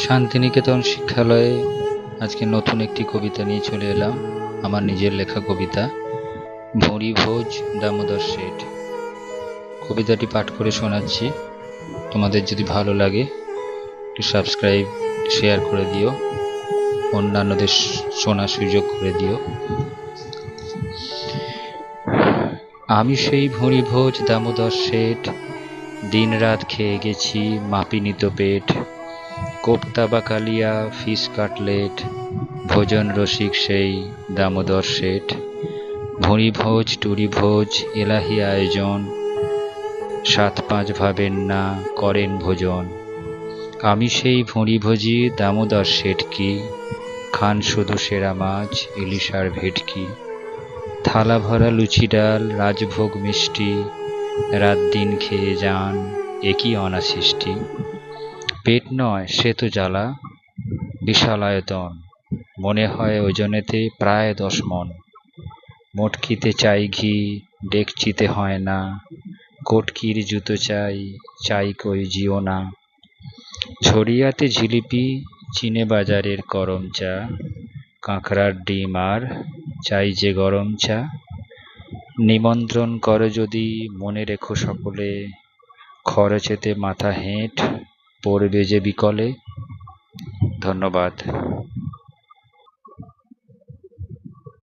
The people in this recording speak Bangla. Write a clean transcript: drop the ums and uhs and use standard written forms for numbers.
শান্তিনিকেতন শিক্ষালয়ে আজকে নতুন একটি কবিতা নিয়ে চলে এলাম। আমার নিজের লেখা কবিতা, ভুঁড়িভোজ দামোদর শেঠ। কবিতাটি পাঠ করে শোনাচ্ছি। তোমাদের যদি ভালো লাগে একটু সাবস্ক্রাইব, শেয়ার করে দিও, অন্যান্যদের শোনার সুযোগ করে দিও। আমি সেই ভুঁড়িভোজ দামোদর শেঠ, দিন রাত খেয়ে গেছি মাপিনিত পেট। কোপ্তা বা কালিয়া, ফিশ কাটলেট, ভোজন রসিক সেই দামোদর শেঠ। ভুঁড়িভোজ টুরিভোজ এলাহি আয়োজন, ৭-৫ ভাবেন না করেন ভোজন। আমি সেই ভুঁড়িভোজি দামোদর শেঠ কি, খান শুধু সেরা মাছ ইলিশ আর ভেটকি। থালা ভরা লুচি ডাল রাজভোগ মিষ্টি, রাত দিন খেয়ে যান একই অনাসৃষ্টি। পেট নয় সে তো জ্বালা, বিশাল আয়তন, মনে হয় ওজনেতে প্রায় 10 মণ। মটকিতে চাই ঘি, ডেকচিতে হয় না, কটকির জুতো চাই, চাই কই জিও না। ঝরিয়াতে জিলিপি, চিনে বাজারের করম চা, কাঁকড়ার ডিম আর চাই যে গরম চা। নিমন্ত্রণ করো যদি মনে রেখো সকলে, খরচেতে মাথা হেঁট পড়বে যে বিকলে। ধন্যবাদ।